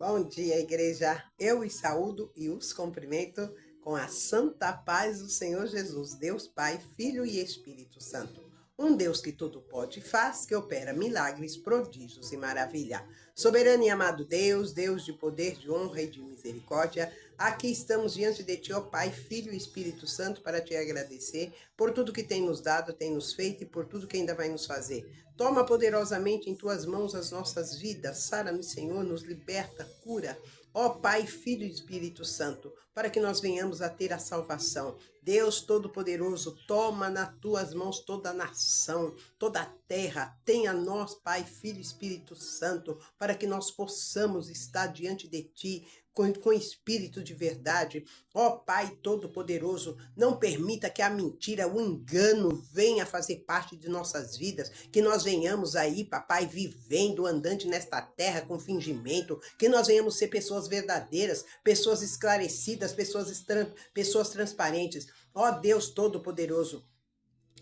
Bom dia, igreja. Eu os saúdo e os cumprimento com a santa paz do Senhor Jesus, Deus Pai, Filho e Espírito Santo. Um Deus que tudo pode e faz, que opera milagres, prodígios e maravilha. Soberano e amado Deus, Deus de poder, de honra e de misericórdia, aqui estamos diante de Ti, ó Pai, Filho e Espírito Santo, para Te agradecer por tudo que tem nos dado, tem nos feito e por tudo que ainda vai nos fazer. Toma poderosamente em Tuas mãos as nossas vidas, sara-nos, Senhor, nos liberta, cura. Ó Pai, Filho e Espírito Santo, para que nós venhamos a ter a salvação. Deus Todo-Poderoso, toma nas Tuas mãos toda a nação, toda a terra. Tenha nós, Pai, Filho e Espírito Santo, para que nós possamos estar diante de Ti com espírito de verdade. Ó Pai Todo-Poderoso, não permita que a mentira, o engano venha fazer parte de nossas vidas, que nós venhamos aí, papai, vivendo, andando nesta terra com fingimento, que nós venhamos ser pessoas verdadeiras, pessoas esclarecidas, pessoas transparentes. Ó Deus Todo-Poderoso,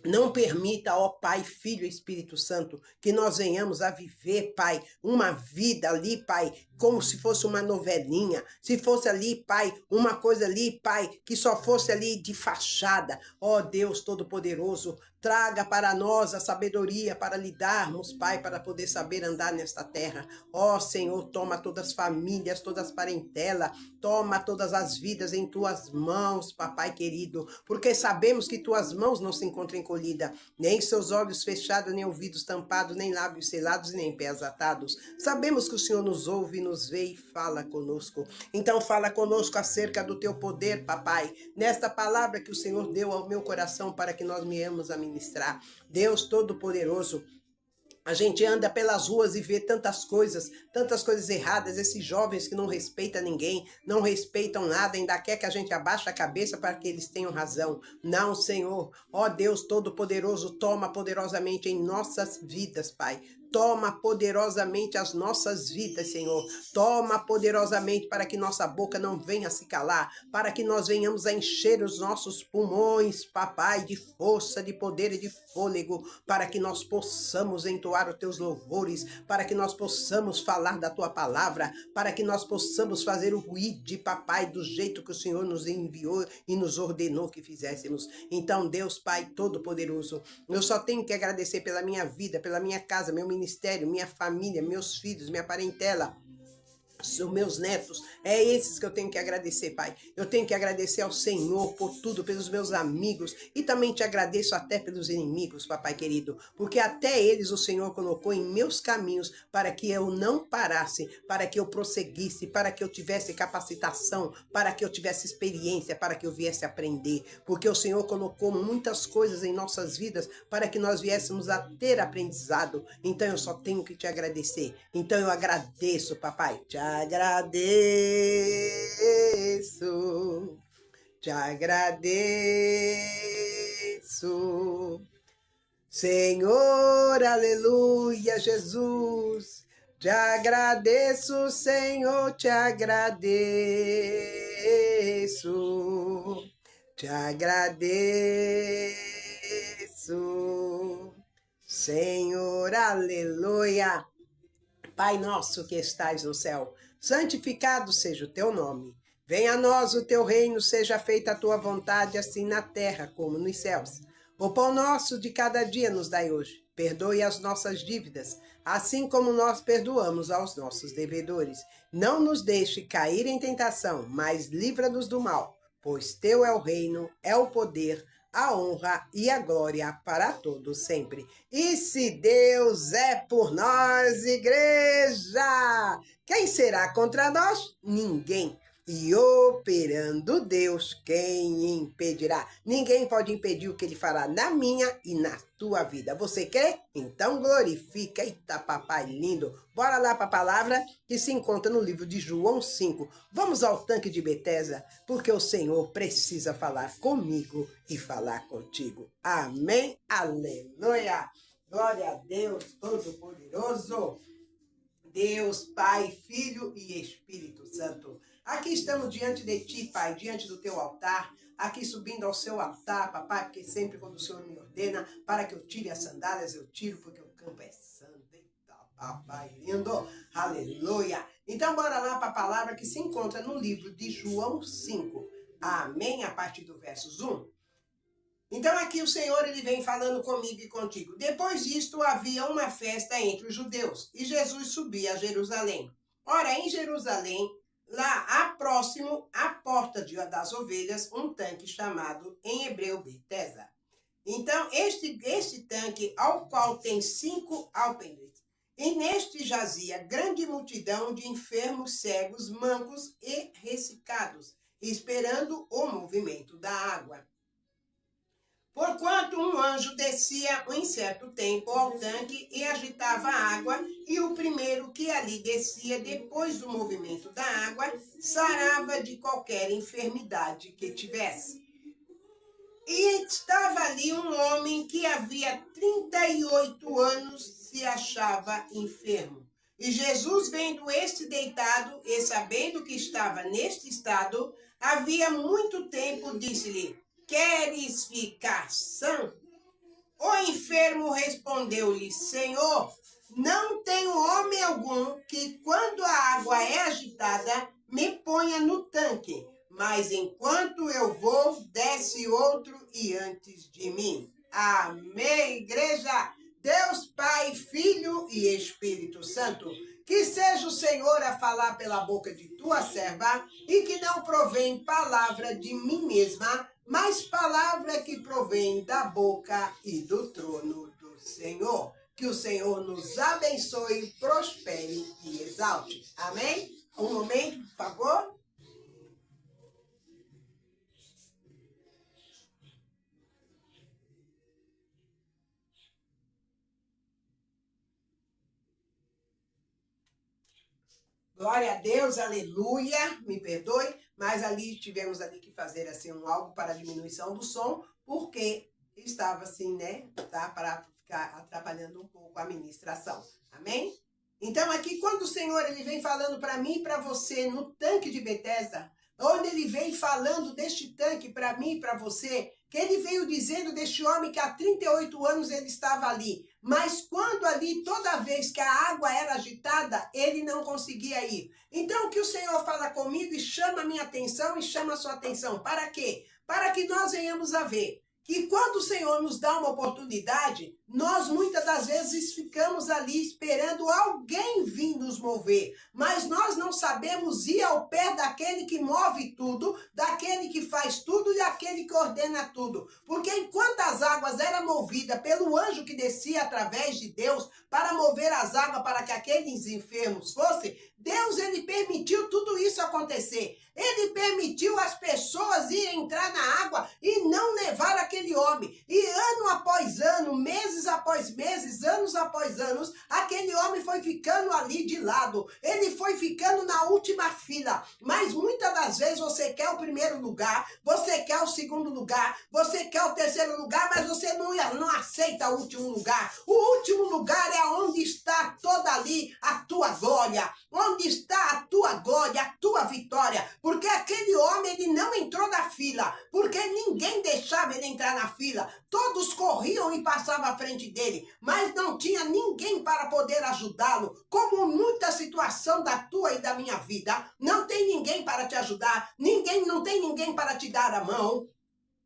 não permita, ó Pai, Filho e Espírito Santo, que nós venhamos a viver, Pai, uma vida ali, Pai, como se fosse uma novelinha, se fosse ali, Pai, uma coisa ali, Pai, que só fosse ali de fachada. Ó Deus Todo-Poderoso, traga para nós a sabedoria para lidarmos, Pai, para poder saber andar nesta terra. Ó Senhor, toma todas as famílias, todas as parentelas, toma todas as vidas em Tuas mãos, Papai querido, porque sabemos que Tuas mãos não se encontram encolhidas, nem seus olhos fechados, nem ouvidos tampados, nem lábios selados, nem pés atados. Sabemos que o Senhor nos ouve, nos vê e fala conosco. Então fala conosco acerca do Teu poder, Papai, nesta palavra que o Senhor deu ao meu coração para que nós viemos a ministrar. Deus Todo-Poderoso, a gente anda pelas ruas e vê tantas coisas erradas, esses jovens que não respeitam ninguém, não respeitam nada, ainda quer que a gente abaixe a cabeça para que eles tenham razão. Não, Senhor, ó Deus Todo-Poderoso, toma poderosamente em nossas vidas, Pai. Toma poderosamente as nossas vidas, Senhor. Toma poderosamente para que nossa boca não venha se calar, para que nós venhamos a encher os nossos pulmões, papai, de força, de poder e de fôlego, para que nós possamos entoar os teus louvores, para que nós possamos falar da tua palavra, para que nós possamos fazer o ruído, papai, do jeito que o Senhor nos enviou e nos ordenou que fizéssemos. Então, Deus Pai Todo-Poderoso, eu só tenho que agradecer pela minha vida, pela minha casa, meu ministério, minha família, meus filhos, minha parentela, os meus netos, é esses que eu tenho que agradecer, Pai. Eu tenho que agradecer ao Senhor por tudo, pelos meus amigos, e também te agradeço até pelos inimigos, papai querido, porque até eles o Senhor colocou em meus caminhos para que eu não parasse, para que eu prosseguisse, para que eu tivesse capacitação, para que eu tivesse experiência, para que eu viesse aprender, porque o Senhor colocou muitas coisas em nossas vidas para que nós viéssemos a ter aprendizado. Então eu só tenho que te agradecer. Então eu agradeço, papai. Te agradeço, Senhor, aleluia, Jesus. Te agradeço, Senhor, te agradeço, te agradeço, Senhor, aleluia. Pai nosso que estais no céu, santificado seja o teu nome. Venha a nós o teu reino, seja feita a tua vontade, assim na terra como nos céus. O pão nosso de cada dia nos dai hoje. Perdoe as nossas dívidas, assim como nós perdoamos aos nossos devedores. Não nos deixe cair em tentação, mas livra-nos do mal, pois teu é o reino, é o poder, a honra e a glória para todos sempre. E se Deus é por nós, igreja, quem será contra nós? Ninguém. E operando Deus, quem impedirá? Ninguém pode impedir o que ele fará na minha e na tua vida. Você crê? Então glorifica. Eita, papai lindo. Bora lá para a palavra que se encontra no livro de João 5. Vamos ao tanque de Betesda, porque o Senhor precisa falar comigo e falar contigo. Amém? Aleluia! Glória a Deus Todo-Poderoso. Deus, Pai, Filho e Espírito Santo. Aqui estamos diante de Ti, Pai, diante do Teu altar, aqui subindo ao Seu altar, Papai, porque sempre quando o Senhor me ordena para que eu tire as sandálias, eu tiro, porque o campo é santo. Eita, papai lindo. Aleluia. Então, bora lá para a palavra que se encontra no livro de João 5. Amém? A partir do versos 1. Então, aqui o Senhor ele vem falando comigo e contigo. Depois disto, havia uma festa entre os judeus, e Jesus subia a Jerusalém. Ora, em Jerusalém, lá há próximo à porta das ovelhas, um tanque chamado, em hebreu, Betesda. Então, este tanque, ao qual tem 5 alpendres, e neste jazia grande multidão de enfermos, cegos, mancos e ressecados, esperando o movimento da água. Porquanto um anjo descia em certo tempo ao tanque e agitava a água, e o primeiro que ali descia depois do movimento da água, sarava de qualquer enfermidade que tivesse. E estava ali um homem que havia 38 anos se achava enfermo. E Jesus, vendo este deitado e sabendo que estava neste estado, havia muito tempo, disse-lhe: queres ficar sã? O enfermo respondeu-lhe: Senhor, não tenho homem algum que, quando a água é agitada, me ponha no tanque, mas enquanto eu vou, desce outro e antes de mim. Amém, igreja? Deus Pai, Filho e Espírito Santo, que seja o Senhor a falar pela boca de tua serva e que não provém palavra de mim mesma, mas palavra que provém da boca e do trono do Senhor. Que o Senhor nos abençoe, prospere e exalte. Amém? Um momento, por favor. Glória a Deus, aleluia, me perdoe, mas ali tivemos ali que fazer assim algo para a diminuição do som, porque estava assim, né, tá, para ficar atrapalhando um pouco a ministração, amém? Então aqui quando o Senhor ele vem falando para mim e para você no tanque de Betesda, onde ele vem falando deste tanque para mim e para você, que ele veio dizendo deste homem que há 38 anos ele estava ali, mas quando ali, toda vez que a água era agitada, ele não conseguia ir. Então, o que o Senhor fala comigo e chama a minha atenção e chama a sua atenção, para quê? Para que nós venhamos a ver que quando o Senhor nos dá uma oportunidade, nós muitas das vezes ficamos ali esperando alguém vir nos mover, mas nós não sabemos ir ao pé daquele que move tudo, daquele que faz tudo e daquele que ordena tudo. Porque enquanto as águas eram movidas pelo anjo que descia através de Deus para mover as águas para que aqueles enfermos fossem, Deus ele permitiu tudo isso acontecer. Ele permitiu as pessoas irem entrar na água e não levar aquele homem. E ano após ano, meses após meses, anos após anos, aquele homem foi ficando ali de lado. Ele foi ficando na última fila. Mas muitas das vezes você quer o primeiro lugar, você quer o segundo lugar, você quer o terceiro lugar, mas você não aceita o último lugar. O último lugar é onde está toda ali a tua glória, onde está a tua glória, a tua vitória. Porque aquele homem, ele não entrou na fila, porque ninguém deixava ele entrar na fila. Todos corriam e passavam à frente dele, mas não tinha ninguém para poder ajudá-lo. Como muita situação da tua e da minha vida, não tem ninguém para te ajudar, não tem ninguém para te dar a mão.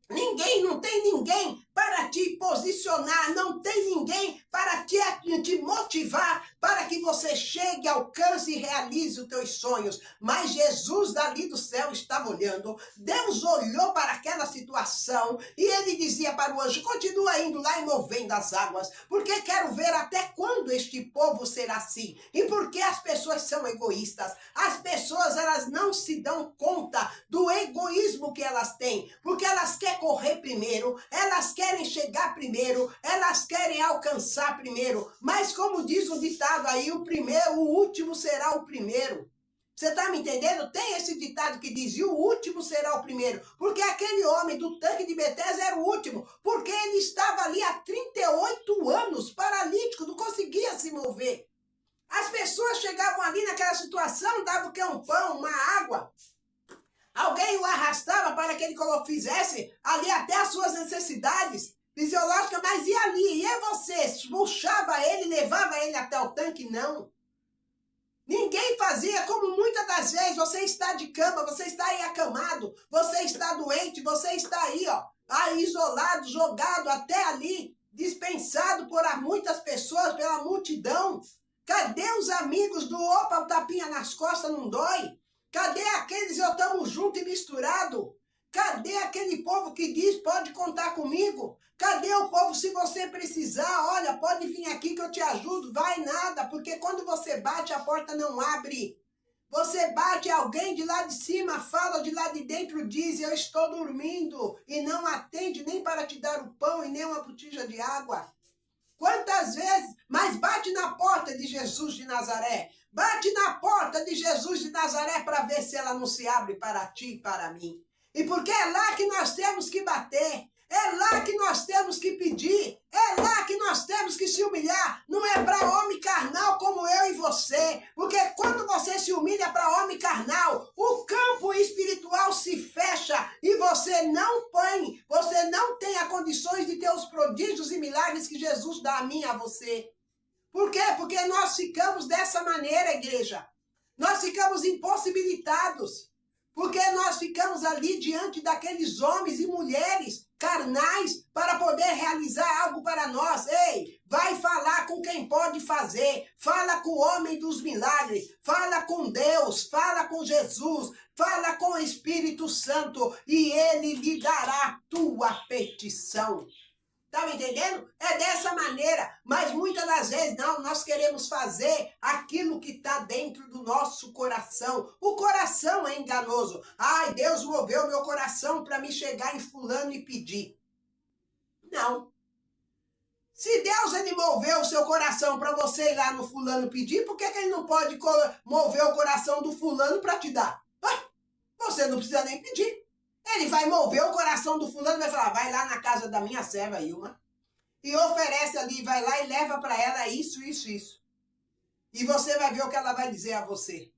Não tem ninguém para te posicionar, não tem ninguém para te motivar para que você chegue, alcance e realize os teus sonhos. Mas Jesus dali do céu estava olhando, Deus olhou para aquela situação e ele dizia para o anjo: continua indo lá e movendo as águas, porque quero ver até quando este povo será assim. E porque as pessoas são egoístas, as pessoas elas não se dão conta do egoísmo que elas têm, porque elas querem correr primeiro, elas querem chegar primeiro, elas querem alcançar primeiro, mas como diz o ditado aí, o último será o primeiro. Você está me entendendo? Tem esse ditado que diz: e o último será o primeiro, porque aquele homem do tanque de Betesda era o último, porque ele estava ali há 38 anos, paralítico, não conseguia se mover. As pessoas chegavam ali naquela situação, davam o que? Um pão, uma água. Alguém o arrastava para que ele fizesse ali até as suas necessidades. fisiológica, mas e ali? E é você? Puxava ele, levava ele até o tanque? Não. Ninguém fazia, como muitas das vezes você está de cama, você está aí acamado, você está doente, você está aí, ó, aí isolado, jogado até ali, dispensado por muitas pessoas, pela multidão. Cadê os amigos do opa, o tapinha nas costas não dói? Cadê aqueles eu estamos junto e misturado? Cadê aquele povo que diz pode contar comigo? Cadê o povo se você precisar? Olha, pode vir aqui que eu te ajudo. Vai nada, porque quando você bate a porta não abre. Você bate, alguém de lá de cima fala, de lá de dentro diz, eu estou dormindo, e não atende nem para te dar o pão e nem uma botija de água. Quantas vezes? Mas bate na porta de Jesus de Nazaré. Bate na porta de Jesus de Nazaré para ver se ela não se abre para ti e para mim. E porque é lá que nós temos que bater. É lá que nós temos que pedir. É lá que nós temos que se humilhar. Não é para homem carnal como eu e você. Porque quando você se humilha para homem carnal, o campo espiritual se fecha e você não põe, você não tem as condições de ter os prodígios e milagres que Jesus dá a mim e a você. Por quê? Porque nós ficamos dessa maneira, igreja. Nós ficamos impossibilitados. Porque nós ficamos ali diante daqueles homens e mulheres carnais para poder realizar algo para nós. Ei, vai falar com quem pode fazer. Fala com o homem dos milagres. Fala com Deus. Fala com Jesus. Fala com o Espírito Santo. E ele lhe dará a tua petição. Tá me entendendo? É dessa maneira, mas muitas das vezes não, nós queremos fazer aquilo que está dentro do nosso coração. O coração é enganoso. Ai, Deus moveu meu coração para me chegar em fulano e pedir. Não. Se Deus ele moveu o seu coração para você ir lá no fulano pedir, por que ele não pode mover o coração do fulano para te dar? Ah, você não precisa nem pedir. Ele vai mover o coração do fulano e vai falar, vai lá na casa da minha serva Ilma e oferece ali, vai lá e leva para ela isso, isso, isso. E você vai ver o que ela vai dizer a você.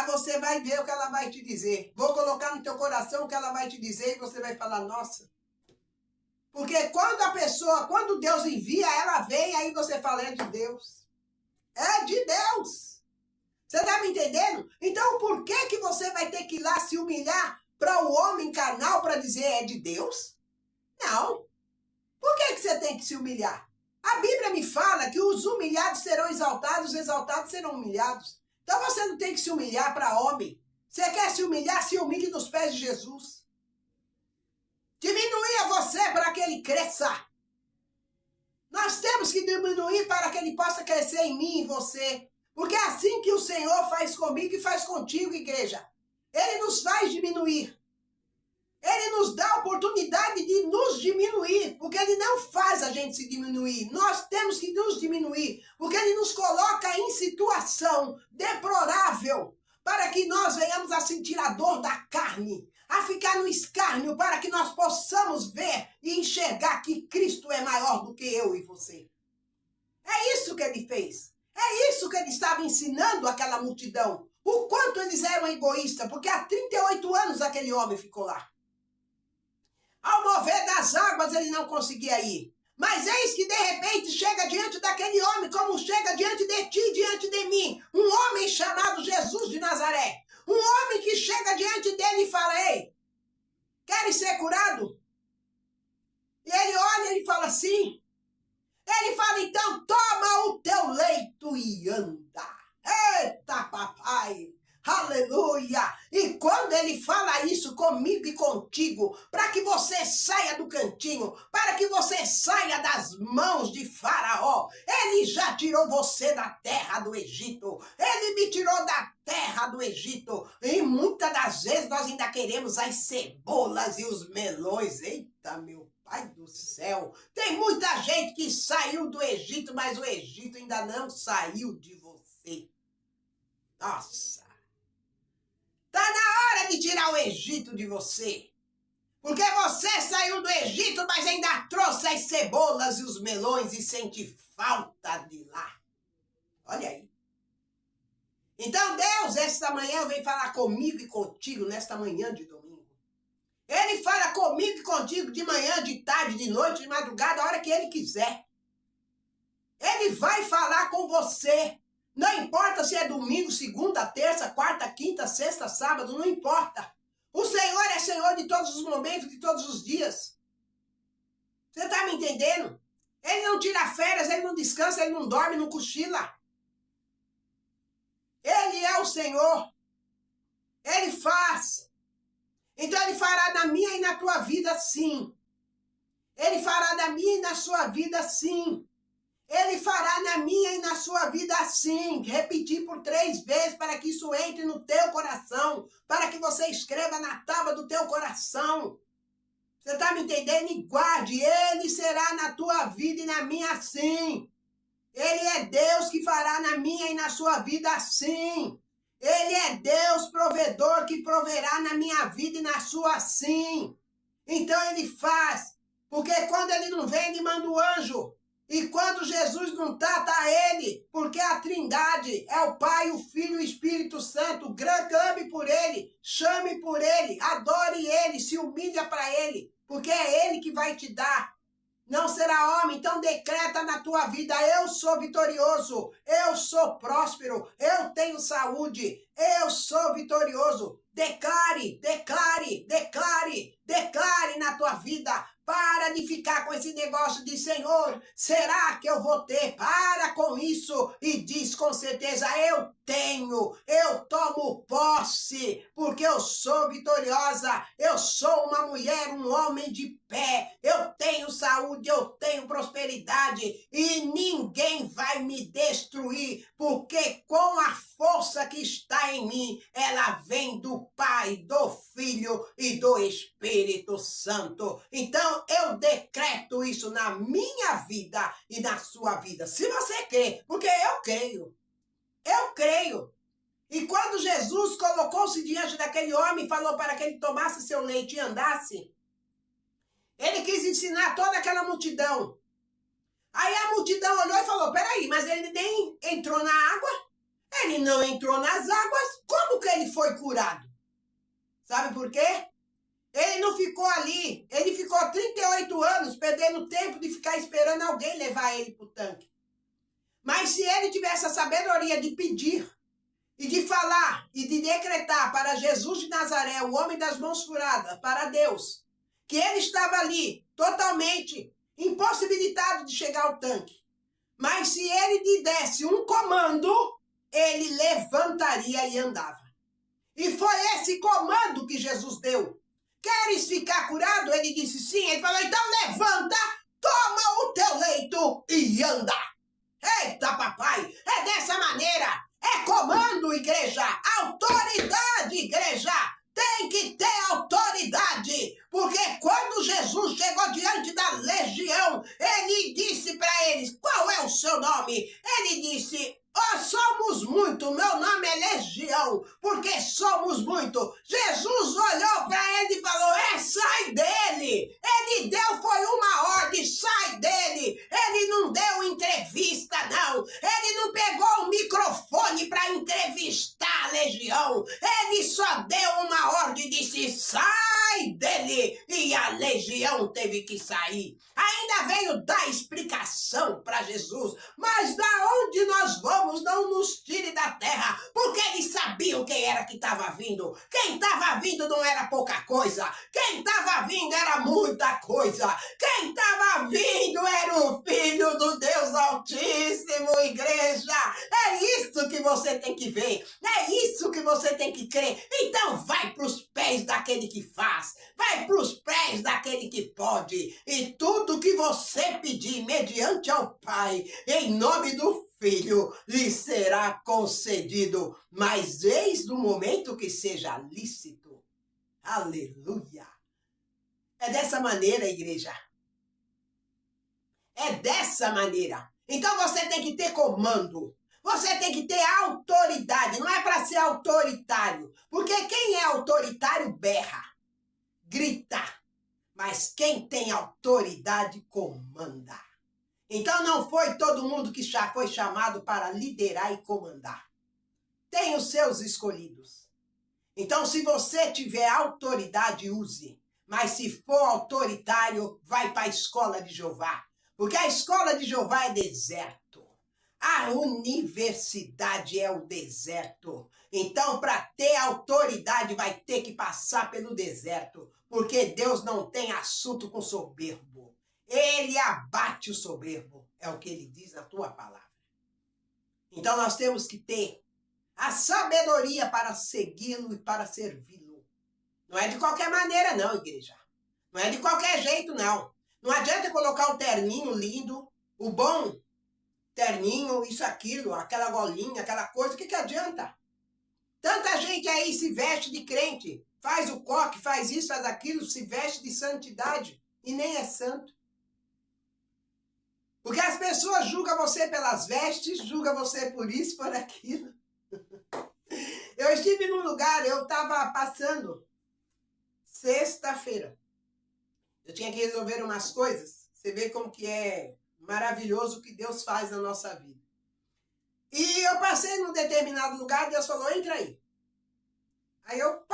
Você vai ver o que ela vai te dizer. Vou colocar no teu coração o que ela vai te dizer e você vai falar, nossa. Porque quando Deus envia, ela vem, aí você fala, é de Deus. É de Deus. Você está me entendendo? Então, por que você vai ter que ir lá se humilhar para o homem carnal para dizer é de Deus? Não. Por que você tem que se humilhar? A Bíblia me fala que os humilhados serão exaltados, os exaltados serão humilhados. Então, você não tem que se humilhar para homem. Você quer se humilhar? Se humilhe nos pés de Jesus. Diminuir você para que ele cresça. Nós temos que diminuir para que ele possa crescer em mim e em você. Porque é assim que o Senhor faz comigo e faz contigo, igreja. Ele nos faz diminuir. Ele nos dá a oportunidade de nos diminuir, porque ele não faz a gente se diminuir. Nós temos que nos diminuir, porque ele nos coloca em situação deplorável para que nós venhamos a sentir a dor da carne, a ficar no escárnio para que nós possamos ver e enxergar que Cristo é maior do que eu e você. É isso que ele fez. É isso que ele estava ensinando àquela multidão. O quanto eles eram egoístas, porque há 38 anos aquele homem ficou lá. Ao mover das águas ele não conseguia ir. Mas eis que de repente chega diante daquele homem, como chega diante de ti, diante de mim, um homem chamado Jesus de Nazaré. Um homem que chega diante dele e fala, ei, queres ser curado? E ele olha e fala assim. Ele fala, então, toma o teu leito e anda. Eita, papai! Aleluia! E quando ele fala isso comigo e contigo, para que você saia do cantinho, para que você saia das mãos de Faraó, ele já tirou você da terra do Egito. Ele me tirou da terra do Egito. E muitas das vezes nós ainda queremos as cebolas e os melões. Eita, meu Pai do céu, tem muita gente que saiu do Egito, mas o Egito ainda não saiu de você. Nossa! Tá na hora de tirar o Egito de você. Porque você saiu do Egito, mas ainda trouxe as cebolas e os melões e sente falta de lá. Olha aí. Então Deus, esta manhã, vem falar comigo e contigo nesta manhã de domingo. Ele fala comigo e contigo de manhã, de tarde, de noite, de madrugada, a hora que ele quiser. Ele vai falar com você. Não importa se é domingo, segunda, terça, quarta, quinta, sexta, sábado, não importa. O Senhor é Senhor de todos os momentos, de todos os dias. Você está me entendendo? Ele não tira férias, ele não descansa, ele não dorme, não cochila. Ele é o Senhor. Ele faz. Então ele fará na minha e na tua vida sim. Ele fará na minha e na sua vida sim. Ele fará na minha e na sua vida sim. Repetir por 3 vezes para que isso entre no teu coração. Para que você escreva na tábua do teu coração. Você está me entendendo? E guarde. Ele será na tua vida e na minha sim. Ele é Deus que fará na minha e na sua vida sim. Ele é Deus provedor que proverá na minha vida e na sua sim. Então ele faz. Porque quando ele não vem, ele manda o anjo. E quando Jesus não está, está ele. Porque a Trindade é o Pai, o Filho e o Espírito Santo. Clame por ele, chame por ele, adore ele, se humilha para ele. Porque é ele que vai te dar. Não será homem, então decreta na tua vida: eu sou vitorioso, eu sou próspero, eu tenho saúde, eu sou vitorioso. Declare, declare, declare, declare na tua vida. Para de ficar com esse negócio de Senhor, será que eu vou ter? Para com isso e diz com certeza: eu tenho, eu tomo posse, porque eu sou vitoriosa, eu sou uma mulher, um homem de pé, eu tenho saúde, eu tenho prosperidade e ninguém vai me destruir, porque com a força que está em mim, ela vem do Pai, do Filho e do Espírito Santo. Então eu decreto isso na minha vida e na sua vida, se você crê, porque eu creio. Eu creio. E quando Jesus colocou-se diante daquele homem e falou para que ele tomasse seu leite e andasse, ele quis ensinar toda aquela multidão. Aí a multidão olhou e falou: peraí, mas ele nem entrou na água? Ele não entrou nas águas? Como que ele foi curado? Sabe por quê? Ele não ficou ali. Ele ficou 38 anos perdendo tempo de ficar esperando alguém levar ele para o tanque. Mas se ele tivesse a sabedoria de pedir, e de falar e de decretar para Jesus de Nazaré, o homem das mãos furadas, para Deus, que ele estava ali totalmente impossibilitado de chegar ao tanque. Mas se ele lhe desse um comando, ele levantaria e andava. E foi esse comando que Jesus deu. Queres ficar curado? Ele disse sim. Ele falou: então levanta, toma o teu leito e anda. Eita, papai, é dessa maneira. É comando, igreja. Autoridade, igreja. Tem que ter autoridade. Porque quando Jesus chegou diante da legião, ele disse para eles: qual é o seu nome? Ele disse: somos muito, meu nome é Legião, porque somos muito. Jesus olhou para ele e falou: sai dele. Ele deu, foi uma ordem: sai dele. Ele não deu entrevista, não. Ele não pegou o microfone para entrevistar a Legião. Ele só deu uma ordem e disse: sai dele. E a Legião teve que sair. Ainda veio dar explicação para Jesus: mas da onde nós vamos, não nos tire da terra, porque eles sabiam quem era que estava vindo. Quem estava vindo não era pouca coisa, quem estava vindo era muita coisa. Quem estava vindo era o Filho do Deus Altíssimo, igreja. É isso que você tem que ver, é isso que você tem que crer. Então vai para os pés daquele que faz, vai para os pés daquele que pode, e tudo que você pedir mediante ao Pai, em nome do Filho, lhe será concedido, mas eis no momento que seja lícito. Aleluia! É dessa maneira, igreja. É dessa maneira. Então você tem que ter comando. Você tem que ter autoridade. Não é para ser autoritário. Porque quem é autoritário berra, grita. Mas quem tem autoridade comanda. Então não foi todo mundo que já foi chamado para liderar e comandar. Tem os seus escolhidos. Então se você tiver autoridade, use. Mas se for autoritário, vai para a escola de Jeová. Porque a escola de Jeová é deserto. A universidade é o deserto. Então, para ter autoridade, vai ter que passar pelo deserto. Porque Deus não tem assunto com soberbo. Ele abate o soberbo. É o que ele diz na tua palavra. Então, nós temos que ter a sabedoria para segui-lo e para servi-lo. Não é de qualquer maneira, não, igreja. Não é de qualquer jeito, não. Não adianta colocar um terninho lindo, o bom terninho, isso, aquilo, aquela golinha, aquela coisa. O que adianta? Tanta gente aí se veste de crente, faz o coque, faz isso, faz aquilo, se veste de santidade e nem é santo. Porque as pessoas julgam você pelas vestes, julgam você por isso, por aquilo. Eu estive num lugar, eu estava passando sexta-feira. Eu tinha que resolver umas coisas. Você vê como que é maravilhoso o que Deus faz na nossa vida. E eu passei num determinado lugar, Deus falou, entra aí. Aí eu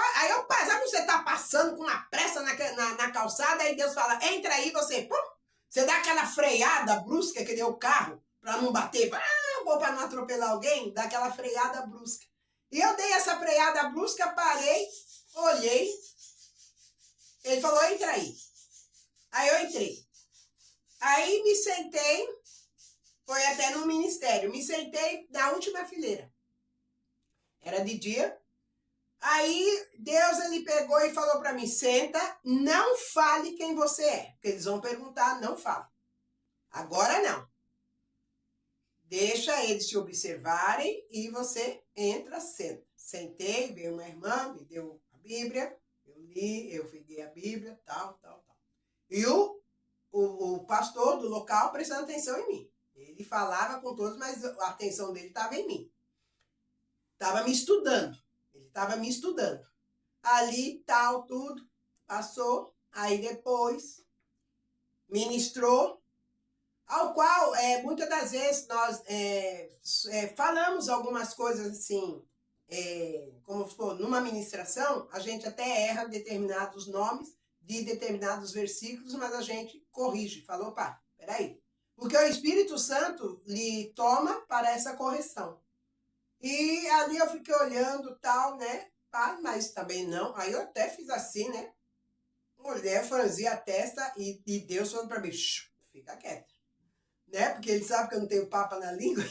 sabe, você tá passando com uma pressa na calçada, aí Deus fala, entra aí, você dá aquela freada brusca que deu o carro, para não bater, ou para não atropelar alguém, dá aquela freada brusca. E eu dei essa freada brusca, parei, olhei, ele falou, entra aí. Aí eu entrei. Aí me sentei, foi até no ministério, me sentei na última fileira. Era de dia. Aí Deus, ele pegou e falou para mim, senta, não fale quem você é. Porque eles vão perguntar, não fala. Agora não. Deixa eles te observarem e você entra, senta. Sentei, veio uma irmã, me deu a Bíblia, eu li, eu peguei a Bíblia, tal. E o pastor do local prestando atenção em mim. Ele falava com todos, mas a atenção dele estava em mim. Estava me estudando. Ele estava me estudando. Ali, tal, tudo. Passou. Aí depois, ministrou. Ao qual, muitas das vezes, nós falamos algumas coisas assim, como for, numa ministração, a gente até erra determinados nomes de determinados versículos, mas a gente corrige. Falou, opa, peraí. Porque o Espírito Santo lhe toma para essa correção. E ali eu fiquei olhando tal, né? Pá, mas também não. Aí eu até fiz assim, né? Mulher franzia a testa e Deus falando para mim, fica quieta. Né? Porque ele sabe que eu não tenho papa na língua.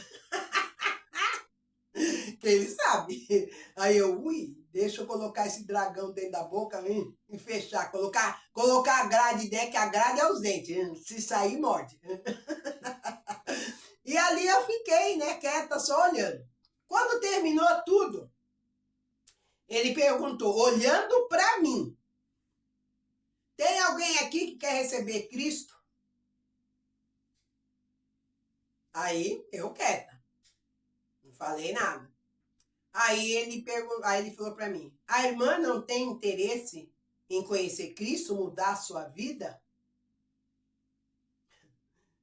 Que ele sabe. Aí eu, deixa eu colocar esse dragão dentro da boca e fechar. Colocar a grade dentro, que a grade é os dentes. Se sair, morde. E ali eu fiquei, né, quieta, só olhando. Quando terminou tudo, ele perguntou, olhando para mim, tem alguém aqui que quer receber Cristo? Aí, eu quieta. Não falei nada. Aí ele falou para mim, a irmã não tem interesse em conhecer Cristo, mudar a sua vida?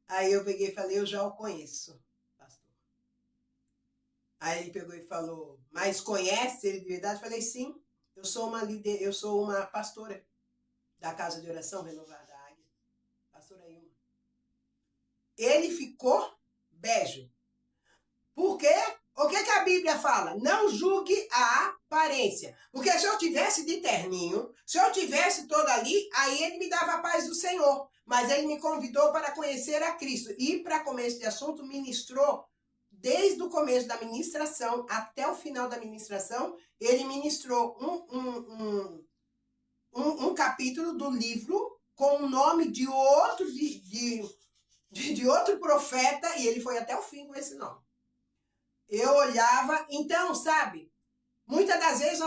Aí eu peguei e falei, eu já o conheço, pastor. Aí ele pegou e falou, mas conhece ele de verdade? Eu falei, sim, eu sou uma líder, eu sou uma pastora da Casa de Oração Renovada Águia, pastora Ilma. Ele ficou bege. Por quê? O que a Bíblia fala? Não julgue a aparência. Porque se eu tivesse de terninho, se eu tivesse todo ali, aí ele me dava a paz do Senhor. Mas ele me convidou para conhecer a Cristo. E para começo de assunto, ministrou, desde o começo da ministração até o final da ministração, ele ministrou um capítulo do livro com o nome de outro, de outro profeta, e ele foi até o fim com esse nome. Eu olhava, então, sabe, muitas das vezes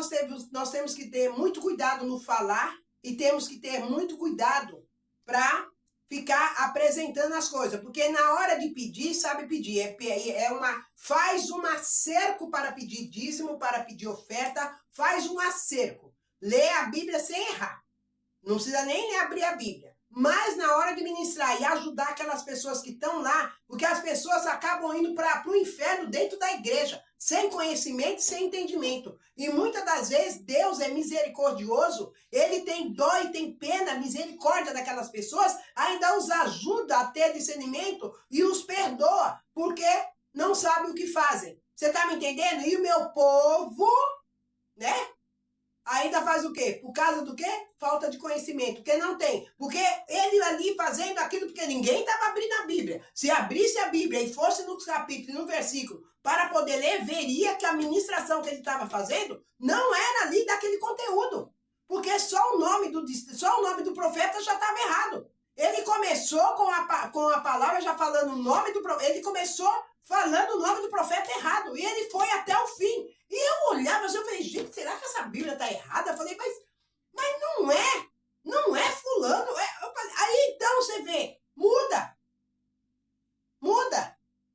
nós temos que ter muito cuidado no falar e temos que ter muito cuidado para ficar apresentando as coisas, porque na hora de pedir, sabe pedir, faz um acerco para pedir dízimo, para pedir oferta, faz um acerco, lê a Bíblia sem errar, não precisa nem abrir a Bíblia, mais na hora de ministrar e ajudar aquelas pessoas que estão lá, porque as pessoas acabam indo para o inferno dentro da igreja, sem conhecimento, sem entendimento. E muitas das vezes Deus é misericordioso, ele tem dó e tem pena, misericórdia daquelas pessoas, ainda os ajuda a ter discernimento e os perdoa, porque não sabem o que fazem. Você está me entendendo? E o meu povo, né? Ainda faz o quê? Por causa do quê? Falta de conhecimento. Porque não tem. Porque ele ali fazendo aquilo, porque ninguém estava abrindo a Bíblia. Se abrisse a Bíblia e fosse no capítulo, no versículo, para poder ler, veria que a ministração que ele estava fazendo não era ali daquele conteúdo. Porque só o nome do profeta já estava errado. Ele começou com a palavra já falando o nome do profeta. Ele começou falando o nome do profeta errado. E ele foi até o fim. E eu olhava assim, eu falei, gente, será que essa Bíblia está errada? Eu falei, mas não é fulano. Aí então você vê, muda.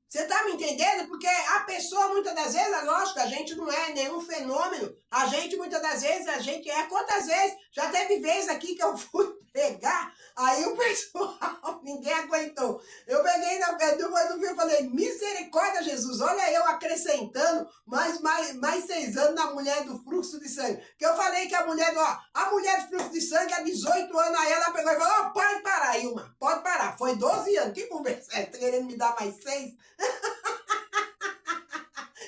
Você tá me entendendo? Porque a pessoa, muitas das vezes, é lógico, a gente não é nenhum fenômeno. A gente, muitas das vezes, a gente é. Quantas vezes? Já teve vez aqui que eu fui pregar, aí o pessoal, ninguém aguentou. Eu peguei depois do filme e falei, misericórdia, Jesus, olha eu acrescentando mais 6 anos na mulher do fluxo de sangue. Que eu falei que a mulher do fluxo de sangue há 18 anos, aí ela pegou e falou, pode parar, Ilma, pode parar. Foi 12 anos, que conversa é? Tá querendo me dar mais 6?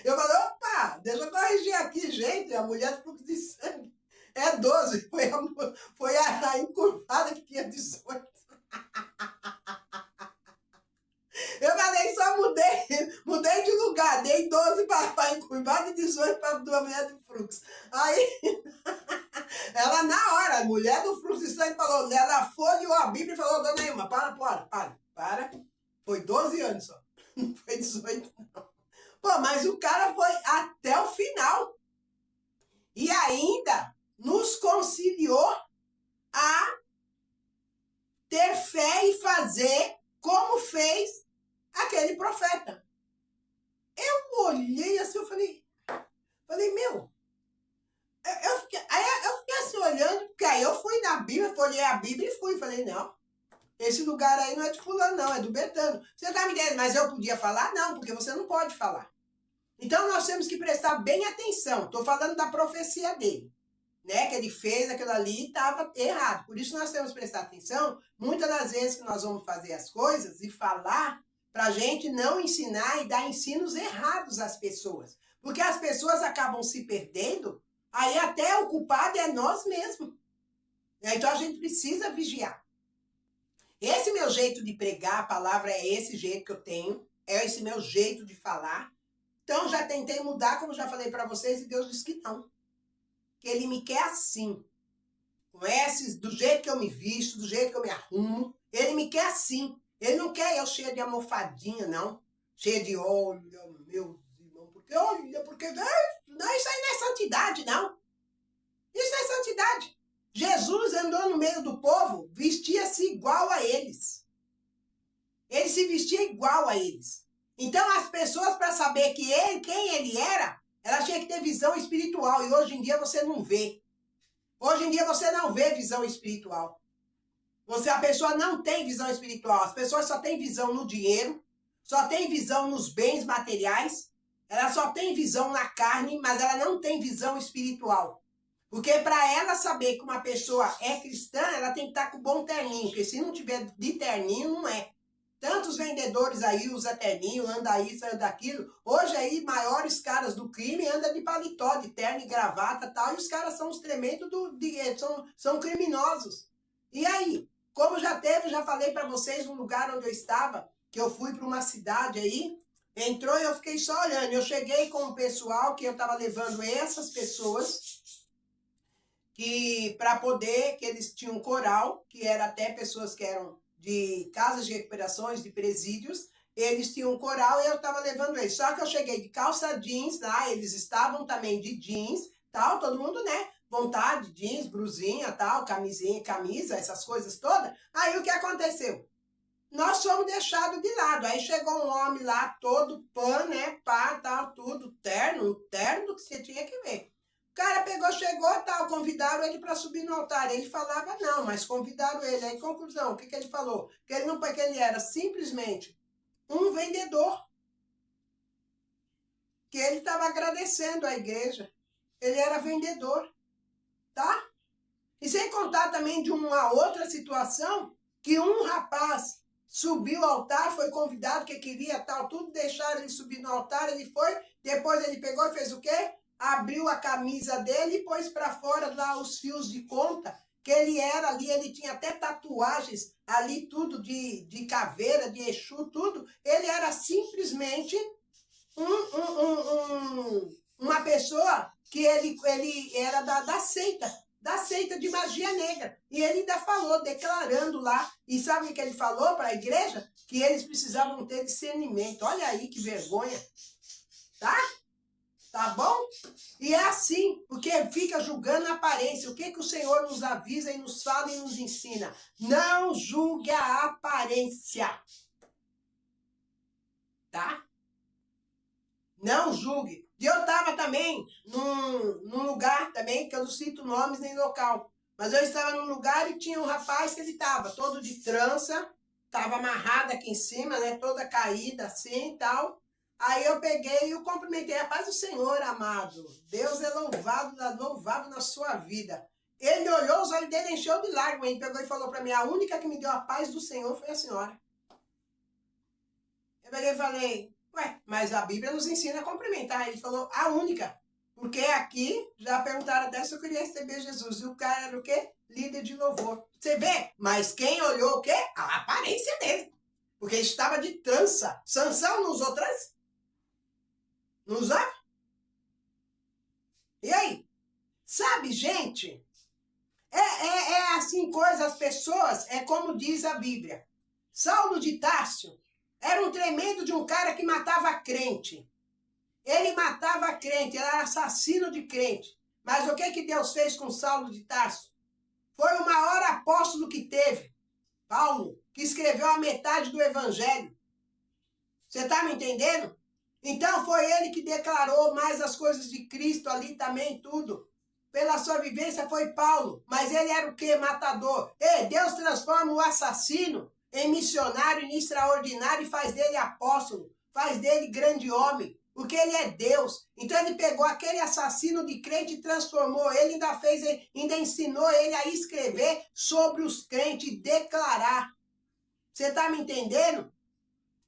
Eu falei, opa, deixa eu corrigir aqui, gente, a mulher do fluxo de sangue é 12, foi a encurvada que tinha 18. Eu falei, só mudei de lugar, dei 12 para encurvada e 18 para a mulher do fluxo. Aí, ela na hora, a mulher do fluxo de sangue falou, ela folheou a Bíblia e falou, dona Ilma, para. Foi 12 anos só, não foi 18 não. Pô, mas o cara foi até o final. E ainda nos conciliou a ter fé e fazer como fez aquele profeta. Eu olhei assim, eu falei, meu, eu fiquei assim olhando, porque aí eu fui na Bíblia, folhei a Bíblia e fui, falei, não, esse lugar aí não é de fulano não, é do Betano. Você tá me entendendo? Mas eu podia falar? Não, porque você não pode falar. Então nós temos que prestar bem atenção. Estou falando da profecia dele, né? Que ele fez aquilo ali e estava errado. Por isso nós temos que prestar atenção. Muitas das vezes que nós vamos fazer as coisas e falar, para a gente não ensinar e dar ensinos errados às pessoas. Porque as pessoas acabam se perdendo, aí até o culpado é nós mesmos. Então a gente precisa vigiar. Esse meu jeito de pregar a palavra é esse jeito que eu tenho, é esse meu jeito de falar. Então, já tentei mudar, como já falei para vocês, e Deus disse que não. Que ele me quer assim. Com esses, do jeito que eu me visto, do jeito que eu me arrumo. Ele me quer assim. Ele não quer eu cheia de almofadinha, não. Cheia de olha, meu irmão. Porque olha, porque... Não, isso aí não é santidade, não. Isso é santidade. Jesus andou no meio do povo, vestia-se igual a eles. Ele se vestia igual a eles. Então, as pessoas, para saber quem ele era, elas tinham que ter visão espiritual. E hoje em dia você não vê. Hoje em dia você não vê visão espiritual. A pessoa não tem visão espiritual. As pessoas só têm visão no dinheiro, só têm visão nos bens materiais, ela só tem visão na carne, mas ela não tem visão espiritual. Porque para ela saber que uma pessoa é cristã, ela tem que estar com bom terninho. Porque se não tiver de terninho, não é. Tantos vendedores aí usam terninho, anda isso, anda daquilo. Hoje aí, maiores caras do crime andam de paletó, de terno e gravata e tal. E os caras são os tremendos, são criminosos. E aí, como já falei para vocês, um lugar onde eu estava, que eu fui para uma cidade aí, entrou e eu fiquei só olhando. Eu cheguei com o pessoal que eu estava levando essas pessoas, que para poder, que eles tinham um coral, que era até pessoas que eram de casas de recuperações, de presídios, eles tinham um coral e eu estava levando eles. Só que eu cheguei de calça jeans lá, eles estavam também de jeans, tal, todo mundo, né? Vontade, jeans, blusinha, tal, camisinha, camisa, essas coisas todas. Aí o que aconteceu? Nós fomos deixados de lado. Aí chegou um homem lá, todo pan, né? Pá, tal, tudo, terno, um terno que você tinha que ver. O cara pegou, chegou, tal, convidaram ele para subir no altar. Ele falava não, mas convidaram ele. Aí, conclusão, o que, que ele falou? Que ele não, que ele era simplesmente um vendedor. Que ele estava agradecendo à igreja. Ele era vendedor, tá? E sem contar também de uma outra situação, que um rapaz subiu ao altar, foi convidado, que queria tal, tudo, deixaram ele subir no altar, ele foi, depois ele pegou e fez o quê? Abriu a camisa dele e pôs para fora lá os fios de conta, que ele era ali, ele tinha até tatuagens ali, tudo de caveira, de Exu, tudo. Ele era simplesmente uma pessoa que ele era da seita de magia negra. E ele ainda falou, declarando lá, e sabe o que ele falou para a igreja? Que eles precisavam ter discernimento. Olha aí que vergonha, tá? Tá bom? E é assim, porque fica julgando a aparência. O que, que o Senhor nos avisa e nos fala e nos ensina? Não julgue a aparência. Tá? Não julgue. E eu estava também num lugar também, que eu não cito nomes nem local, mas eu estava num lugar e tinha um rapaz que ele estava todo de trança, estava amarrado aqui em cima, né, toda caída assim e tal. Aí eu peguei e o cumprimentei. A paz do Senhor, amado. Deus é louvado na sua vida. Ele olhou, os olhos dele encheu de lágrimas. Ele pegou e falou para mim, a única que me deu a paz do Senhor foi a senhora. Eu peguei e falei, ué, mas a Bíblia nos ensina a cumprimentar. Ele falou, a única. Porque aqui já perguntaram até se eu queria receber Jesus. E o cara era o quê? Líder de louvor. Você vê? Mas quem olhou o quê? A aparência dele. Porque ele estava de trança. Sansão não usou trança? Não usava? E aí? Sabe, gente? É assim coisa, as pessoas, é como diz a Bíblia. Saulo de Tarso era um tremendo de um cara que matava crente. Ele matava crente, ele era assassino de crente. Mas o que, que Deus fez com Saulo de Tarso? Foi o maior apóstolo que teve, Paulo, que escreveu a metade do evangelho. Você está me entendendo? Então foi ele que declarou mais as coisas de Cristo ali também, tudo. Pela sua vivência foi Paulo, mas ele era o quê? Matador. E Deus transforma o assassino em missionário extraordinário e faz dele apóstolo, faz dele grande homem, porque ele é Deus. Então ele pegou aquele assassino de crente e transformou ele, ainda ensinou ele a escrever sobre os crentes e declarar. Você está me entendendo?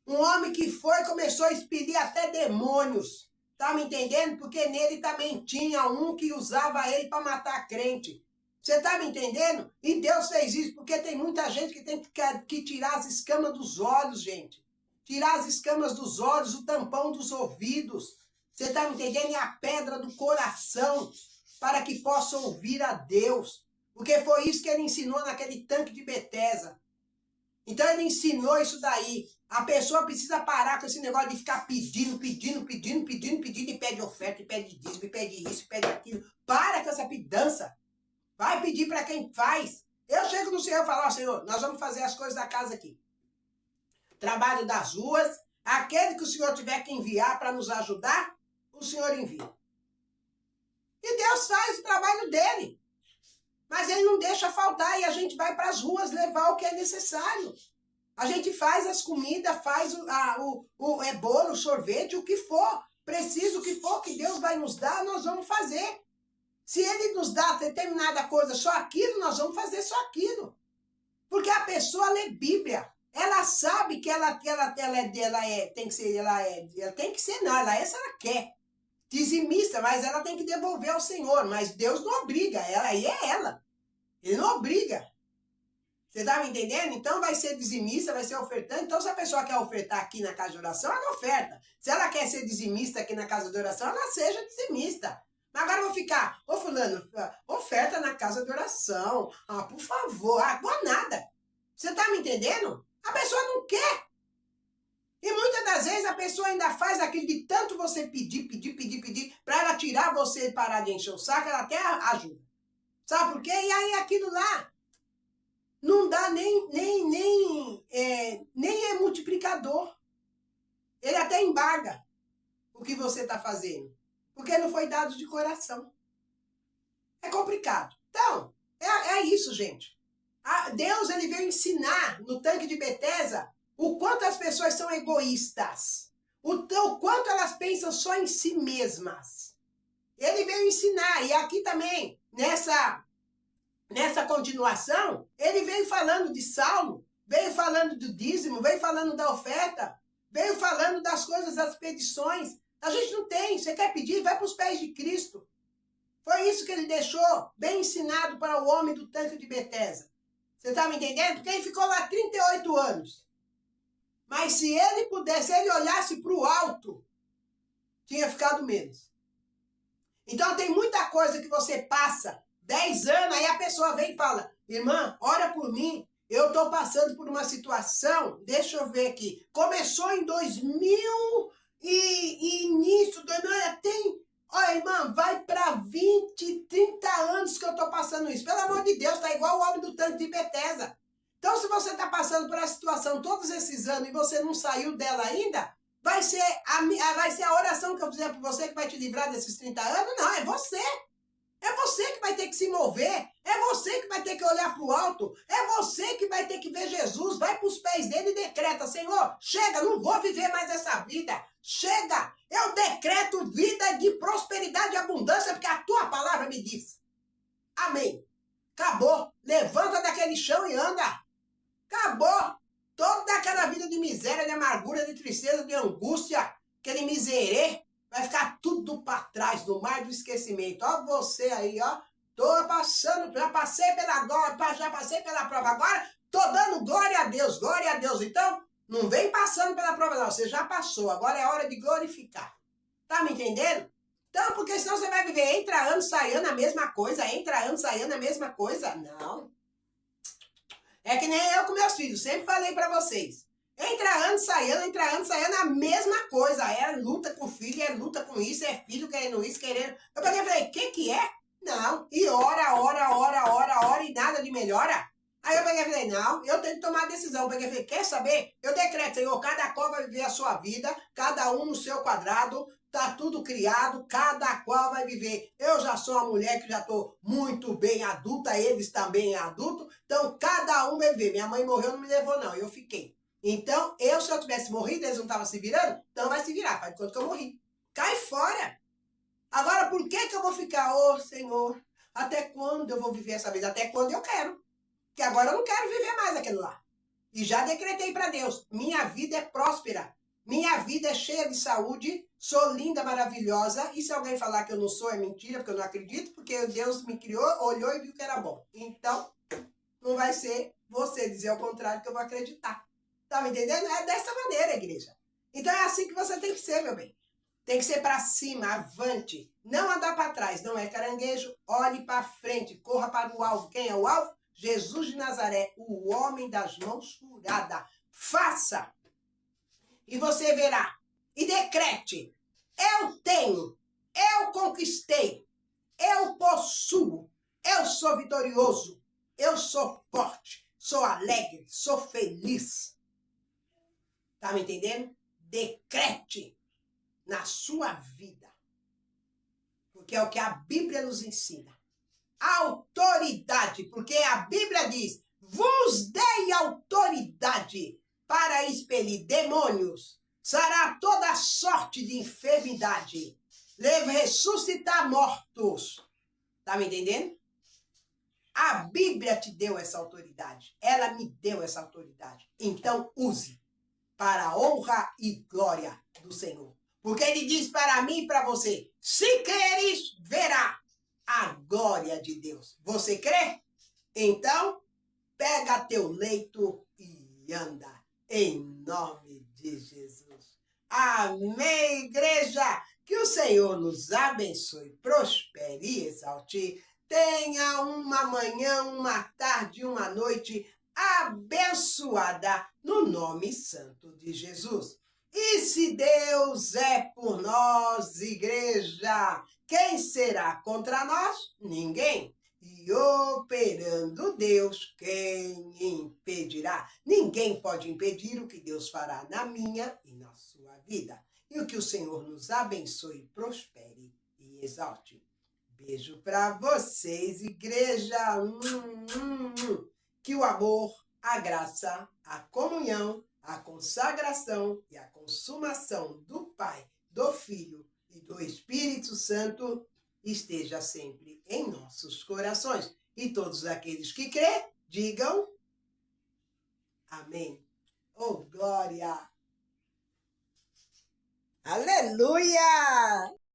Um homem que começou a expelir até demônios. Tá me entendendo? Porque nele também tinha um que usava ele para matar crente. Você tá me entendendo? E Deus fez isso porque tem muita gente que tem que tirar as escamas dos olhos, gente. Tirar as escamas dos olhos, o tampão dos ouvidos. Você tá me entendendo? E a pedra do coração para que possa ouvir a Deus. Porque foi isso que ele ensinou naquele tanque de Betesda. Então ele ensinou isso daí. A pessoa precisa parar com esse negócio de ficar pedindo, e pede oferta, e pede dízimo, e pede isso, e pede aquilo. Para com essa pedança. Vai pedir para quem faz. Eu chego no Senhor e falo, ó, Senhor, nós vamos fazer as coisas da casa aqui. Trabalho das ruas, aquele que o Senhor tiver que enviar para nos ajudar, o Senhor envia. E Deus faz o trabalho dele. Mas ele não deixa faltar e a gente vai para as ruas levar o que é necessário. A gente faz as comidas, faz bolo, sorvete, o que for. Preciso, o que for que Deus vai nos dar, nós vamos fazer. Se ele nos dá determinada coisa, só aquilo, nós vamos fazer só aquilo. Porque a pessoa lê Bíblia. Ela sabe que ela tem que ser, não, ela é se ela quer. Dizimista, mas ela tem que devolver ao Senhor. Mas Deus não obriga, ela aí é ela. Ele não obriga. Você tá me entendendo? Então vai ser dizimista, vai ser ofertante. Então se a pessoa quer ofertar aqui na casa de oração, ela oferta. Se ela quer ser dizimista aqui na casa de oração, ela seja dizimista. Mas agora eu vou ficar, ô fulano, oferta na casa de oração. Ah, por favor, agora nada. Você tá me entendendo? A pessoa não quer. E muitas das vezes a pessoa ainda faz aquilo de tanto você pedir, para ela tirar você e parar de encher o saco, ela até ajuda. Sabe por quê? E aí aquilo lá não dá nem é multiplicador. Ele até embarga o que você está fazendo. Porque não foi dado de coração. É complicado. Então, é isso, gente. Deus, ele veio ensinar no tanque de Betesda o quanto as pessoas são egoístas. O quanto elas pensam só em si mesmas. Ele veio ensinar. E aqui também, nessa continuação, ele veio falando de Saulo, veio falando do dízimo, veio falando da oferta, veio falando das coisas, das petições. A gente não tem. Você quer pedir? Vai para os pés de Cristo. Foi isso que ele deixou bem ensinado para o homem do tanque de Betesda. Você está me entendendo? Porque ele ficou lá 38 anos. Mas se ele pudesse, se ele olhasse para o alto, tinha ficado menos. Então tem muita coisa que você passa 10 anos, aí a pessoa vem e fala, irmã, ora por mim, eu estou passando por uma situação, deixa eu ver aqui, começou em 2000 e início, olha, irmã, vai para 20, 30 anos que eu estou passando isso. Pelo amor de Deus, tá igual o homem do tanque de Betesda. Então, se você está passando por essa situação todos esses anos e você não saiu dela ainda, vai ser a oração que eu fizer por você que vai te livrar desses 30 anos? Não, é você. É você que vai ter que se mover. É você que vai ter que olhar para o alto. É você que vai ter que ver Jesus. Vai para os pés dele e decreta, Senhor, chega, não vou viver mais essa vida. Chega, eu decreto vida de prosperidade e abundância, porque a tua palavra me diz. Amém. Acabou. Levanta daquele chão e anda. Acabou. Toda aquela vida de miséria, de amargura, de tristeza, de angústia, aquele miserê, vai ficar tudo para trás, no mar do esquecimento. Ó você aí, ó. Tô passando, já passei pela glória, já passei pela prova. Agora tô dando glória a Deus, glória a Deus. Então, não vem passando pela prova não, você já passou. Agora é hora de glorificar. Tá me entendendo? Então, porque senão você vai viver entra ano, sai ano a mesma coisa, entra ano, sai ano a mesma coisa. Não. É que nem eu com meus filhos, sempre falei pra vocês. Entra ano, sai ano, a mesma coisa. É luta com filho, é luta com isso, é filho querendo isso, querendo... Eu peguei e falei, o que é? Não. E ora, e nada de melhora. Aí eu peguei e falei, não, eu tenho que tomar a decisão. Eu peguei e falei, quer saber? Eu decreto, Senhor, cada qual vai viver a sua vida, cada um no seu quadrado, tá tudo criado, cada qual vai viver. Eu já sou uma mulher que já tô muito bem adulta, eles também é adulto, então cada um vai viver. Minha mãe morreu, não me levou não, eu fiquei. Então, se eu tivesse morrido, eles não estavam se virando, então vai se virar, faz de conta que eu morri. Cai fora! Agora, por que eu vou ficar, Senhor, até quando eu vou viver essa vida? Até quando eu quero. Porque agora eu não quero viver mais aquilo lá. E já decretei para Deus, minha vida é próspera, minha vida é cheia de saúde, sou linda, maravilhosa, e se alguém falar que eu não sou, é mentira, porque eu não acredito, porque Deus me criou, olhou e viu que era bom. Então, não vai ser você dizer ao contrário que eu vou acreditar. Tá me entendendo? É dessa maneira, igreja. Então é assim que você tem que ser, meu bem. Tem que ser para cima, avante. Não andar para trás, não é caranguejo. Olhe para frente, corra para o alvo. Quem é o alvo? Jesus de Nazaré, o homem das mãos furadas. Faça. E você verá. E decrete. Eu tenho. Eu conquistei. Eu possuo. Eu sou vitorioso. Eu sou forte. Sou alegre. Sou feliz. Tá me entendendo? Decrete na sua vida. Porque é o que a Bíblia nos ensina. Autoridade, porque a Bíblia diz, vos dei autoridade para expelir demônios, sarar toda sorte de enfermidade, ressuscitar mortos. Tá me entendendo? A Bíblia te deu essa autoridade. Ela me deu essa autoridade. Então use para a honra e glória do Senhor. Porque ele diz para mim e para você, se creres, verá a glória de Deus. Você crê? Então, pega teu leito e anda. Em nome de Jesus. Amém, igreja. Que o Senhor nos abençoe, prospere e exalte. Tenha uma manhã, uma tarde, uma noite abençoada no nome santo de Jesus. E se Deus é por nós, igreja, quem será contra nós? Ninguém. E operando Deus, quem impedirá? Ninguém pode impedir o que Deus fará na minha e na sua vida. E o que o Senhor nos abençoe, prospere e exalte. Beijo para vocês, igreja. Que o amor, a graça, a comunhão, a consagração e a consumação do Pai, do Filho e do Espírito Santo esteja sempre em nossos corações. E todos aqueles que crê, digam amém. Oh, glória! Aleluia!